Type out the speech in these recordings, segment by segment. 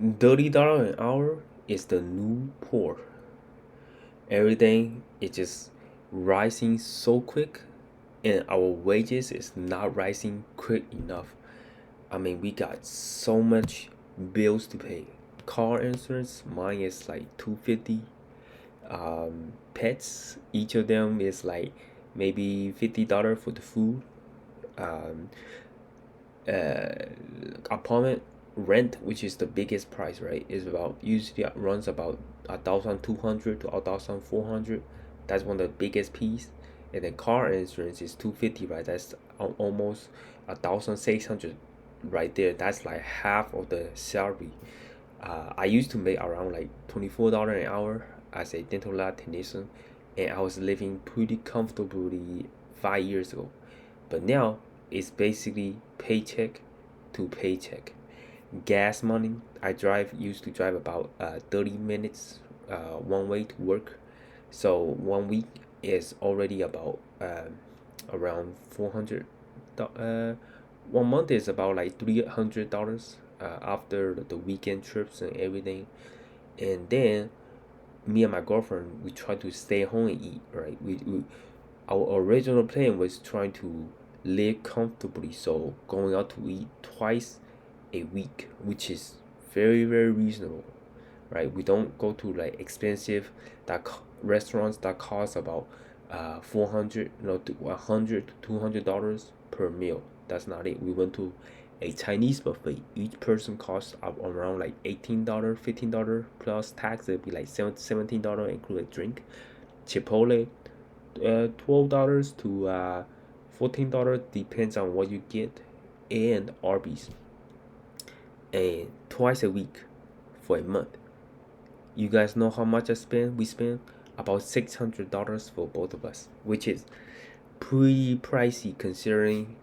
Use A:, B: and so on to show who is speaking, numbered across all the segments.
A: $30 an hour is the new poor. Everything is just rising so quick, and our wages is not rising quick enough. I mean, we got so much bills to pay. Car insurance, mine is like 250. Pets, each of them is like maybe $50 for the food. Um, Apartment rent, which is the biggest price, right, is about usually runs about 1,200 to 1,400. That's one of the biggest piece. And then car insurance is 250, right? That's almost 1,600 right there. That's like half of the salary. I used to make around like $24 an hour as a dental lab technician, and I was living pretty comfortably 5 years ago. But now it's basically paycheck to paycheck. Gas money. I drive used to drive about 30 minutes one way to work. So 1 week is already about around 400. Uh, 1 month is about like $300 after the weekend trips and everything. And then me and my girlfriend, we try to stay home and eat, right? We our original plan was trying to live comfortably, so going out to eat twice a week, which is very reasonable, right? We don't go to like expensive restaurants that cost about 400, to 100 to $200 per meal. That's not it. We went to a Chinese buffet. Each person costs up around like $18, $15 plus tax. It'd be like $17, include a drink. Chipotle, $12 to $14, depends on what you get. And Arby's, and twice a week for a month. You guys know how much I spend? We spend about $600 for both of us, which is pretty pricey considering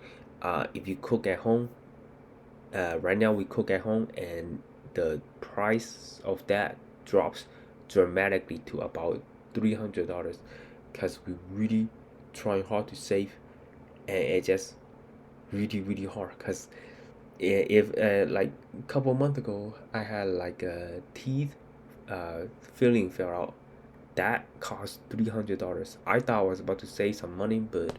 A: if you cook at home. Right now we cook at home, and the price of that drops dramatically to about $300 because we really trying hard to save, and it just really hard because if like a couple months ago I had like a teeth filling fell out. That cost $300. I thought I was about to save some money, but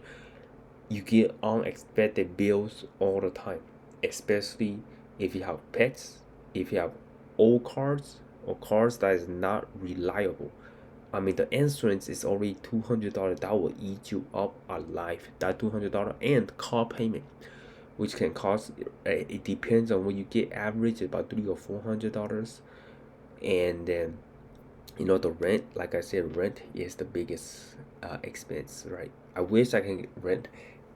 A: you get unexpected bills all the time, especially if you have pets, if you have old cars or cars that is not reliable. I mean, the insurance is already $200. That will eat you up alive. That $200 and car payment, which can cost. It depends on what you get. Average about $300 or $400, and then the rent. Like I said, rent is the biggest expense, right? I wish I can rent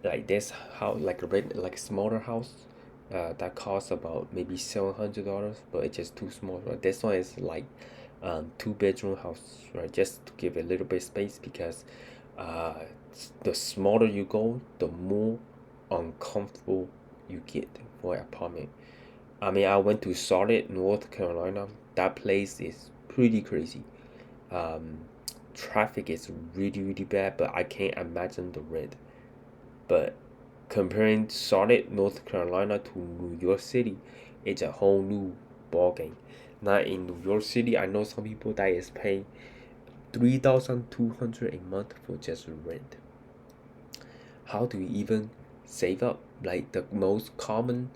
A: like this house, like a rent like a smaller house. That costs about maybe $700, but it's just too small. Right? This one is like 2 bedroom house, right? Just to give a little bit space because uh, the smaller you go, the more uncomfortable you get for an apartment. I mean, I went to Charlotte, North Carolina. That place is pretty crazy. Um, Traffic is really bad, but I can't imagine the rent. But comparing Charlotte, North Carolina to New York City, it's a whole new ball game. Now in New York City, I know some people that is paying 3,200 a month for just rent. How do you even save up? Like the most common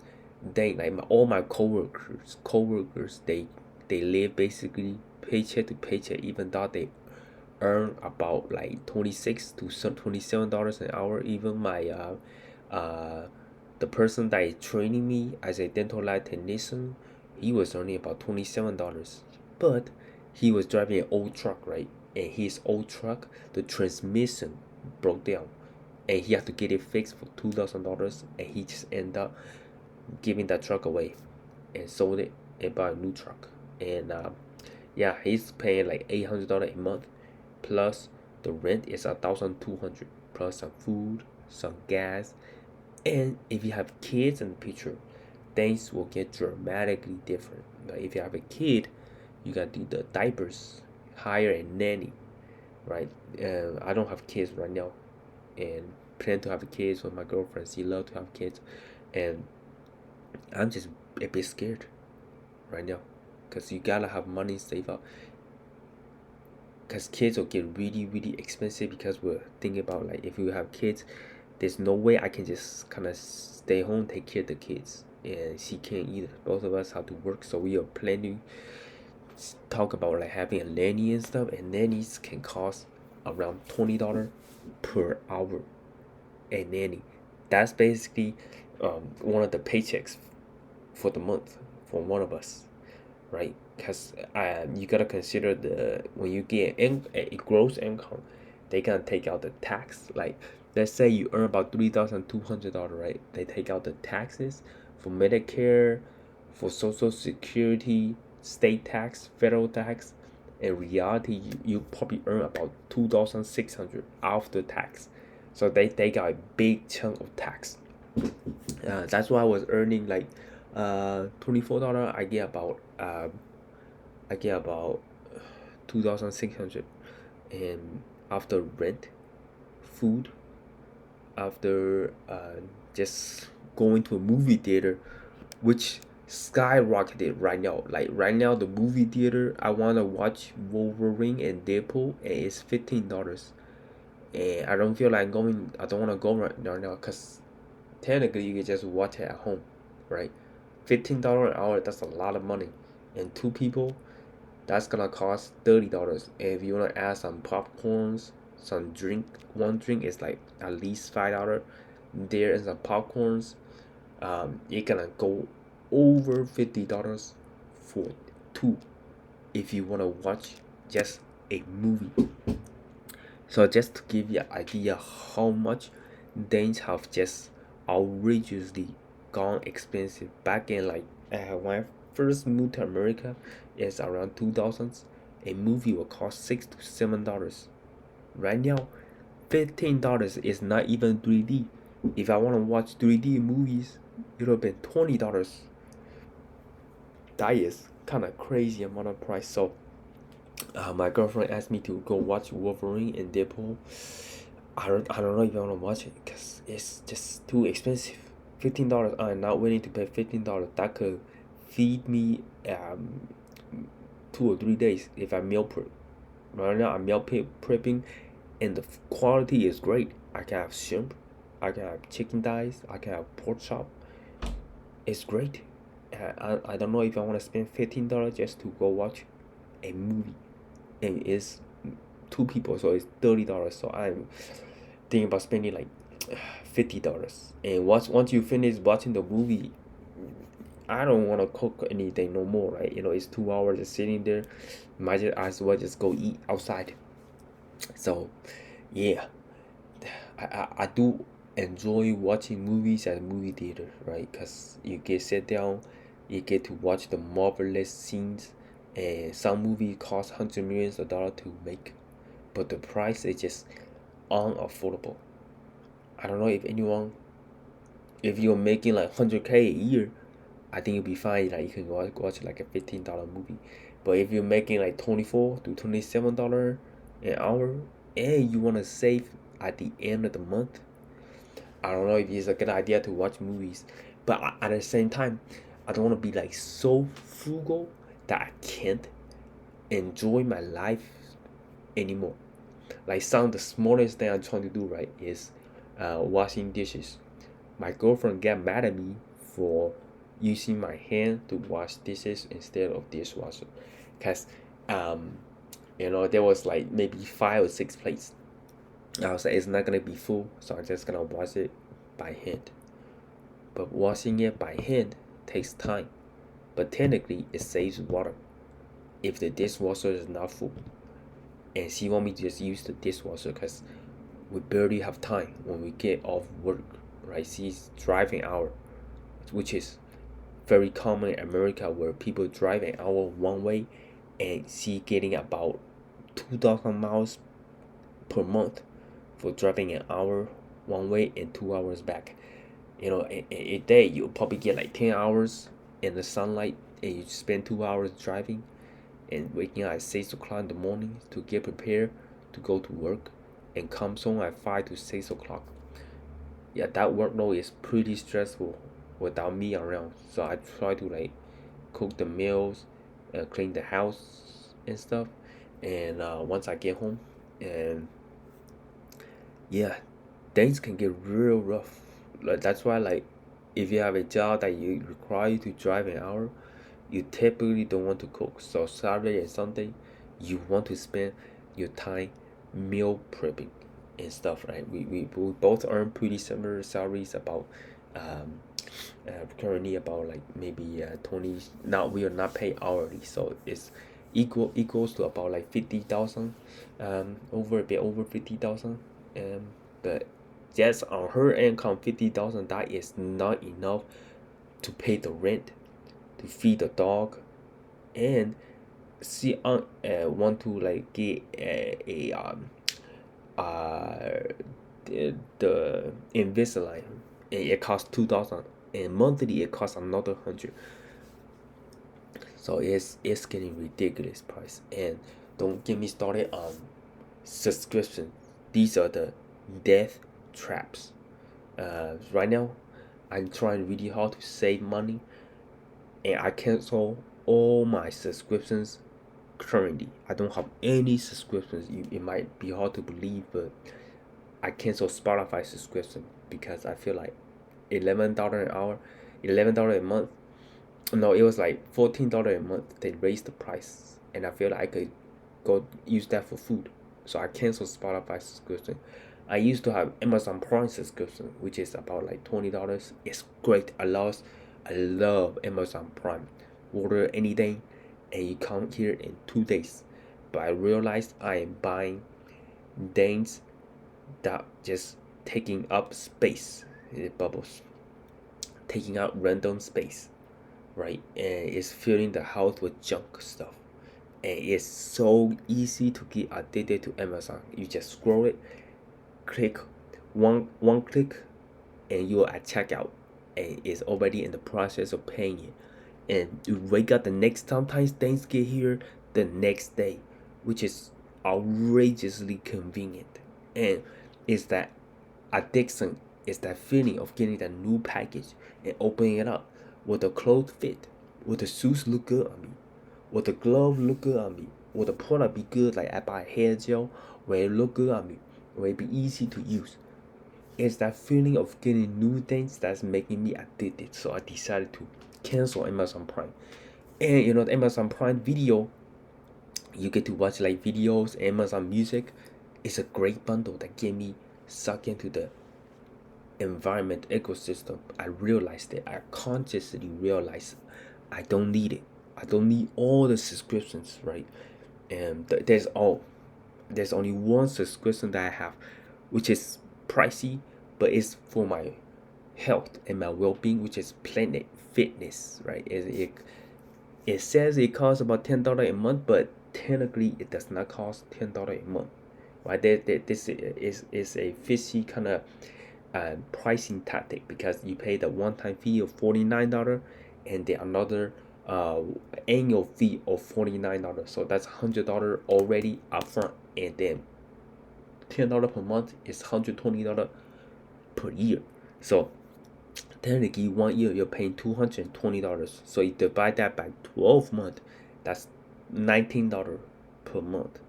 A: thing, like all my coworkers, they live basically paycheck to paycheck, even though they earn about like 26 to $27 an hour. Even my uh the person that is training me as a dental lab technician, he was earning about $27, but he was driving an old truck, right? And his old truck, the transmission broke down, and he had to get it fixed for $2,000, and he just ended up giving that truck away and sold it and bought a new truck. And yeah, he's paying like $800 a month, plus the rent is 1,200, plus some food, some gas. And if you have kids in the picture, things will get dramatically different. Like if you have a kid, you gotta do the diapers, hire a nanny, right? I don't have kids right now, and plan to have kids with my girlfriend. She love to have kids, and I'm just a bit scared right now. because you gotta have money saved up. Because kids will get really really expensive, because we're thinking about like if you have kids, there's no way I can just kind of stay home take care of the kids, and she can't either. Both of us have to work, so we are planning talk about like having a nanny and stuff, and nannies can cost around $20 per hour. A nanny, that's basically one of the paychecks for the month for one of us, right? Because you gotta consider the when you get a gross income, they gonna take out the tax. Like, let's say you earn about $3,200, right? They take out the taxes for Medicare, for Social Security, state tax, federal tax. In reality, you probably earn about 2,600 after tax. So they got a big chunk of tax. That's why I was earning like $24. I get about 2,600, and after rent, food, after just going to a movie theater, which skyrocketed right now. Like right now, the movie theater I wanna watch Wolverine and Deadpool, and it's $15, and I don't feel like going. I don't wanna go right now because technically you can just watch it at home, right? $15 an hour, that's a lot of money, and two people, that's gonna cost $30. And if you wanna add some popcorns, some drink, one drink is like at least $5. There is some popcorns. You're gonna go over $50 for two if you wanna watch just a movie. So just to give you an idea how much things have just outrageously gone expensive back in like when I first moved to America, it's around 2000s. A movie will cost $6 to $7. Right now, $15 is not even 3D. If I want to watch 3D movies, it'll be $20. That is kind of crazy amount of price. So my girlfriend asked me to go watch Wolverine and Deadpool. I don't know if I want to watch it because it's just too expensive. $15. I'm not willing to pay $15. That could feed me 2 or 3 days if I meal prep. Right now I'm prepping, and the quality is great. I can have shrimp, I can have chicken thighs, I can have pork chop. It's great. I don't know if I want to spend $15 just to go watch a movie, and it's two people, so it's $30. So I'm thinking about spending like $50. And once you finish watching the movie, I don't want to cook anything no more, right? It's 2 hours just sitting there. Might just as well just go eat outside. So, yeah, I do enjoy watching movies at a movie theater, right? Because you get sit down, you get to watch the marvelous scenes, and some movie cost hundreds of millions of dollars to make, but the price is just unaffordable. I don't know if you're making like 100K a year, I think you'll be fine. Like you can watch like a $15 movie. But if you're making like $24 to $27 an hour, and you wanna save at the end of the month, I don't know if it's a good idea to watch movies. But at the same time, I don't want to be like so frugal that I can't enjoy my life anymore. Like some of the smallest thing I'm trying to do right is washing dishes. My girlfriend got mad at me for using my hand to wash dishes instead of dishwasher, cause um there was like maybe 5 or 6 plates. I was like, it's not gonna be full, so I'm just gonna wash it by hand. But washing it by hand takes time, but technically it saves water if the dishwasher is not full. And she want me to just use the dishwasher because we barely have time when we get off work, right? She's driving hour, which is very common in America, where people drive an hour one way, and she getting about 2,000 miles per month for driving an hour one way and 2 hours back. A day you'll probably get like 10 hours in the sunlight, and you spend 2 hours driving and waking up at 6 o'clock in the morning to get prepared to go to work, and comes home at 5 to 6 o'clock. Yeah, that workload is pretty stressful without me around. So I try to like cook the meals, clean the house and stuff. And once I get home, and yeah, things can get real rough. Like that's why, like, if you have a job that you require you to drive an hour, you typically don't want to cook. So Saturday and Sunday, you want to spend your time meal prepping and stuff, right? We both earn pretty similar salaries, about um currently about like maybe 20. Now we are not paid hourly, so it's equals to about like 50,000, over a bit over 50,000. But just on her income 50,000, that is not enough to pay the rent, to feed the dog, and she want to like get a uh the Invisalign, and it costs 2,000, and monthly it costs another 100. So it's getting ridiculous price. And don't get me started on subscription. These are the death traps. Right now I'm trying really hard to save money, and I cancel all my subscriptions currently. I don't have any subscriptions. It might be hard to believe, but I cancel Spotify subscription because I feel like $11 an hour, $11 a month. No, it was like $14 a month. They raised the price, and I feel like I could go use that for food. So I canceled Spotify subscription. I used to have Amazon Prime subscription, which is about like $20. It's great. I love Amazon Prime. Order anything, and you come here in 2 days. But I realized I am buying things that just taking up space. It bubbles, taking up random space, right? And it's filling the house with junk stuff. And it's so easy to get addicted to Amazon. You just scroll it, click one click, and you're at checkout, and it's already in the process of paying it. And you wake up the next, sometimes things get here the next day, which is outrageously convenient. And it's that addiction, is that feeling of getting that new package and opening it up. Will the clothes fit? Will the shoes look good on me? Will the glove look good on me? Will the product be good? Like I buy hair gel, will it look good on me? Will it be easy to use? It's that feeling of getting new things that's making me addicted. So I decided to cancel Amazon Prime. And the Amazon Prime Video, you get to watch like videos. Amazon Music is a great bundle that get me sucked into the environment ecosystem. I realized it. I consciously realized I don't need it. I don't need all the subscriptions, right? And there's only one subscription that I have, which is pricey, but it's for my health and my well-being, which is Planet Fitness, right? It says it costs about $10 a month, but technically it does not cost $10 a month, right? This is a fishy kind of pricing tactic, because you pay the one-time fee of $49, and then another annual fee of $49. So that's $100 already upfront, and then $10 per month is $120 per year. So technically 1 year you're paying $220. So you divide that by 12 months, that's $19 per month.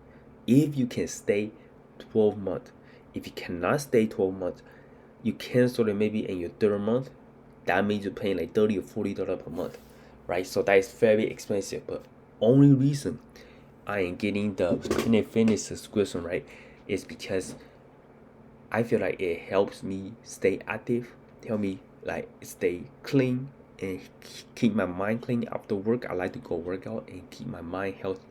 A: If you can stay 12 months, if you cannot stay 12 months, you cancel it maybe in your third month, that means you're paying like $30 or $40 per month, right? So that is very expensive. But only reason I am getting the Planet Fitness subscription, right, is because I feel like it helps me stay active, help me like stay clean, and keep my mind clean after work. I like to go work out and keep my mind healthy.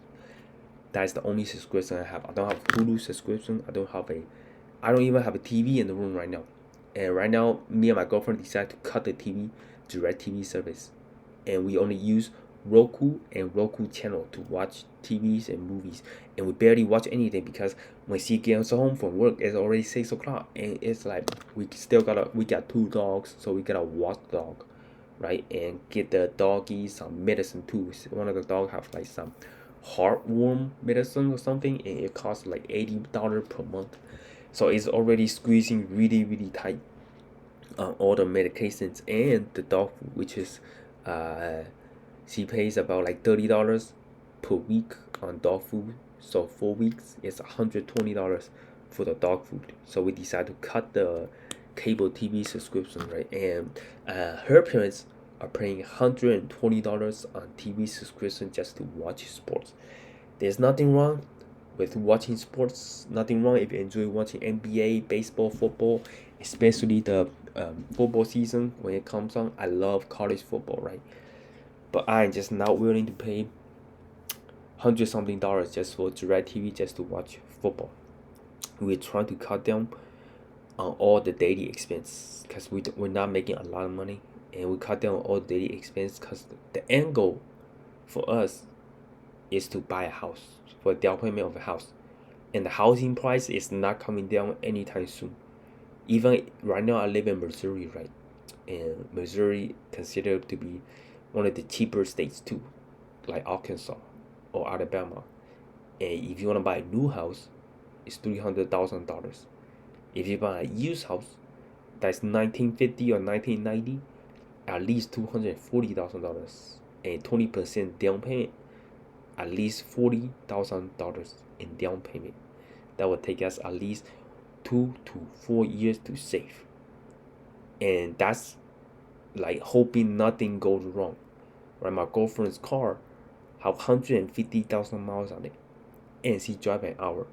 A: That's the only subscription I have. I don't have Hulu subscription. I don't even have a TV in the room right now. And right now, me and my girlfriend decided to cut the TV, direct TV service, and we only use Roku and Roku channel to watch TVs and movies. And we barely watch anything because when she gets home from work, it's already 6 o'clock, and it's like we got 2 dogs, so we gotta watch the dog, right? And get the doggy some medicine too. One of the dog have like some heartworm medicine or something, and it costs like $80 per month. So it's already squeezing really tight on all the medications and the dog food, which is she pays about like $30 per week on dog food. So 4 weeks is $120 for the dog food. So we decided to cut the cable TV subscription, right? And her parents are paying $120 on TV subscription just to watch sports. There's nothing wrong with watching sports. Nothing wrong if you enjoy watching NBA, baseball, football, especially the football season when it comes on. I love college football, right? But I'm just not willing to pay hundred something dollars just for DirecTV just to watch football. We're trying to cut down on all the daily expense because we're not making a lot of money, and we cut down on all the daily expense because the end goal for us is to buy a house, for a down payment of a house, and the housing price is not coming down anytime soon. Even right now I live in Missouri, right? And Missouri considered to be one of the cheaper states too, like Arkansas or Alabama. And if you want to buy a new house, it's $300,000. If you buy a used house that's 1950 or 1990, at least $240,000, and 20% down payment, at least $40,000 in down payment. That would take us at least 2 to 4 years to save, and that's like hoping nothing goes wrong. Right, my girlfriend's car have 150,000 miles on it, and she drive an hour.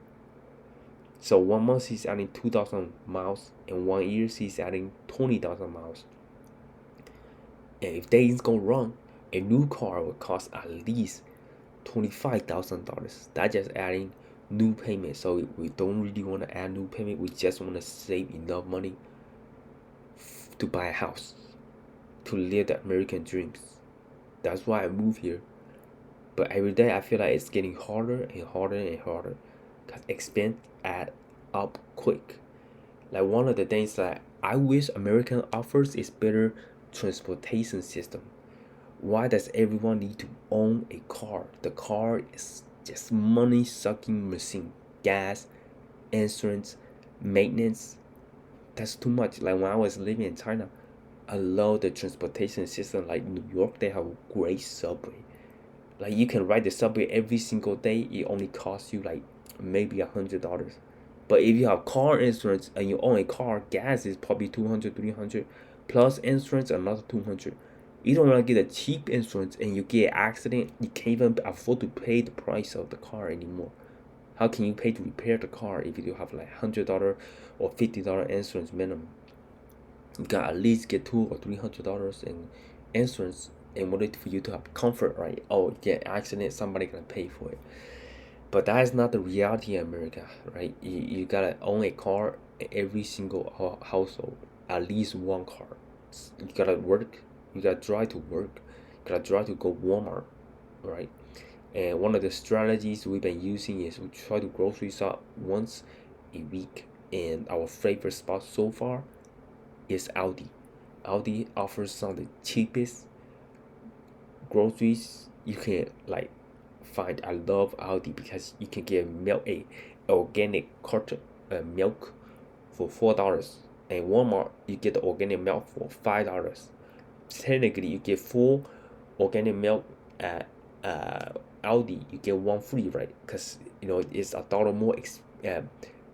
A: So 1 month she's adding 2,000 miles, and 1 year she's adding 20,000 miles. And if things go wrong, a new car will cost at least $25,000. That's just adding new payment. So we don't really want to add new payment. We just want to save enough money to buy a house, to live the American dreams. That's why I moved here. But every day I feel like it's getting harder and harder and harder because expense add up quick. Like one of the things that I wish American offers is better transportation system. Why does everyone need to own a car? The car is just money sucking machine. Gas, insurance, maintenance. That's too much. Like when I was living in China, I love the transportation system. Like New York, they have a great subway. Like you can ride the subway every single day. It only costs you like maybe $100. But if you have car insurance and you own a car, gas is probably 200, 300, plus insurance another 200. You don't want to get a cheap insurance and you get an accident, you can't even afford to pay the price of the car anymore. How can you pay to repair the car if you have like $100 or $50 insurance minimum? You got at least get $200 or $300 in insurance in order for you to have comfort, right? Oh, get accident, somebody gonna pay for it. But that is not the reality in America, right? You gotta own a car in every single household, at least one car. You gotta work, you gotta drive to work, you gotta drive to go Walmart, right? And one of the strategies we've been using is we try to grocery shop once a week. And our favorite spot so far is Aldi. Aldi offers some of the cheapest groceries you can like find. I love Aldi because you can get milk, a organic carton milk for $4, and Walmart you get the organic milk for $5. Technically, you get 4 organic milk at Aldi. You get one free, right? Because it's $1 more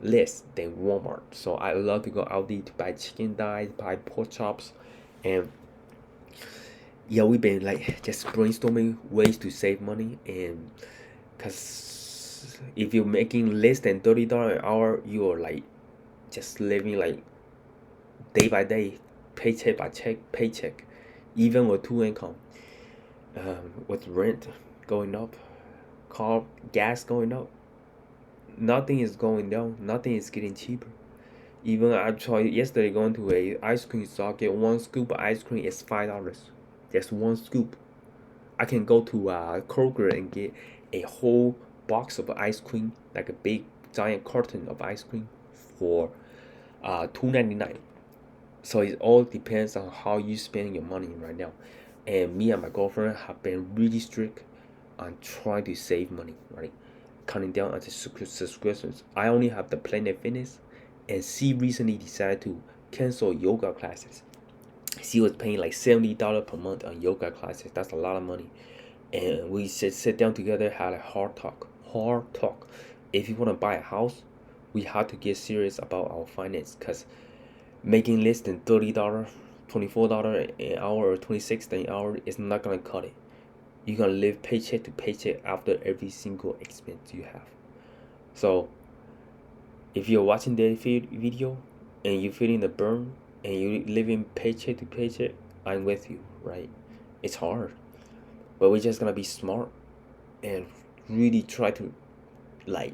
A: less than Walmart. So I love to go Aldi to buy chicken thighs, buy pork chops, and yeah, we've been like just brainstorming ways to save money. And because if you're making less than $30 an hour, you're like just living like day by day, paycheck by paycheck, even with two income. With rent going up, car gas going up, nothing is going down, nothing is getting cheaper. Even I tried yesterday going to a ice cream store, get one scoop of ice cream is $5. Just one scoop. I can go to Kroger and get a whole box of ice cream, like a big giant carton of ice cream, for $2.99. So it all depends on how you spend your money right now. And me and my girlfriend have been really strict on trying to save money, right? Cutting down on the subscriptions. I only have the Planet Fitness, and she recently decided to cancel yoga classes. She was paying like $70 per month on yoga classes. That's a lot of money. and we sit down together, had a hard talk. If you want to buy a house, we have to get serious about our finance, because making less than $30, $24 an hour, or 26 an hour is not gonna cut it. You're gonna live paycheck to paycheck after every single expense you have. So if you're watching that video and you're feeling the burn and you're living paycheck to paycheck, I'm with you, right? It's hard, but we're just gonna be smart and really try to, like,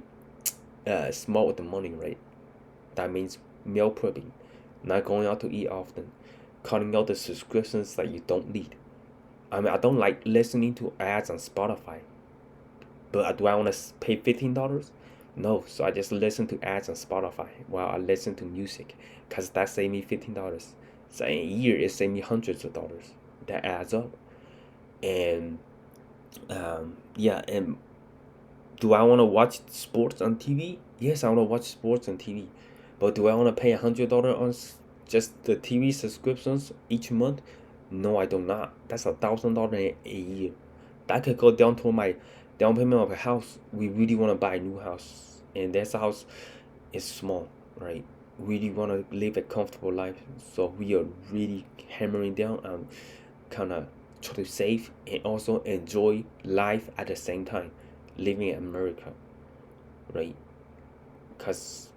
A: smart with the money, right? That means meal prepping, not going out to eat often, cutting out the subscriptions that you don't need. I mean, I don't like listening to ads on Spotify, but do I want to pay $15? No, so I just listen to ads on Spotify while I listen to music, because that saved me $15. So in a year, it saved me hundreds of dollars. That adds up. And yeah, and do I want to watch sports on TV? Yes, I want to watch sports on TV. But do I want to pay $100 on just the TV subscriptions each month? No, I do not. That's $1,000 a year. That could go down to my down payment of a house. We really want to buy a new house, and this house is small, right? We really want to live a comfortable life, so we are really hammering down on kind of try to save and also enjoy life at the same time, living in America, right? Because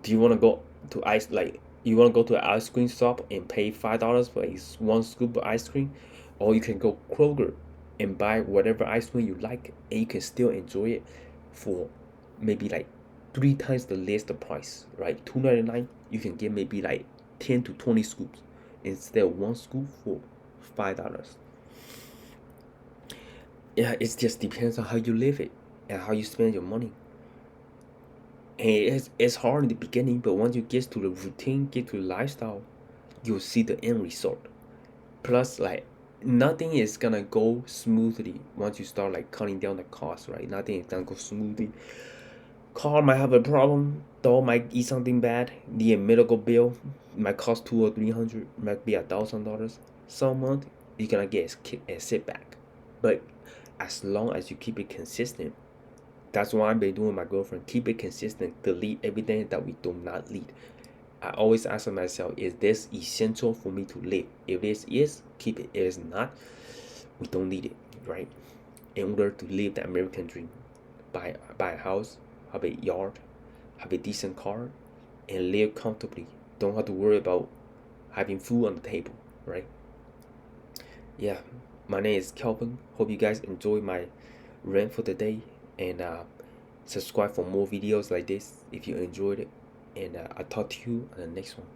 A: do you want to go to ice like you want to go to an ice cream shop and pay $5 for one scoop of ice cream, or you can go Kroger and buy whatever ice cream you like, and you can still enjoy it for maybe like three times the list of price, right? $2.99, you can get maybe like 10 to 20 scoops instead of one scoop for $5. Yeah, it just depends on how you live it and how you spend your money. And it's hard in the beginning, but once you get to the routine, get to the lifestyle, you'll see the end result. Plus, like, nothing is gonna go smoothly once you start like cutting down the cost, right? Nothing is gonna go smoothly. Car might have a problem, dog might eat something bad, need a medical bill, might cost 200 or 300, might be $1,000. Some month you're gonna get a setback, but as long as you keep it consistent, that's what I've been doing with my girlfriend. Keep it consistent. Delete everything that we do not need. I always ask myself, is this essential for me to live? If this is, keep it. If it's not, we don't need it, right? In order to live the American dream, buy a house, have a yard, have a decent car, and live comfortably. Don't have to worry about having food on the table, right? Yeah, my name is Kelvin. Hope you guys enjoy my rant for the day, and subscribe for more videos like this if you enjoyed it. And I'll talk to you on the next one.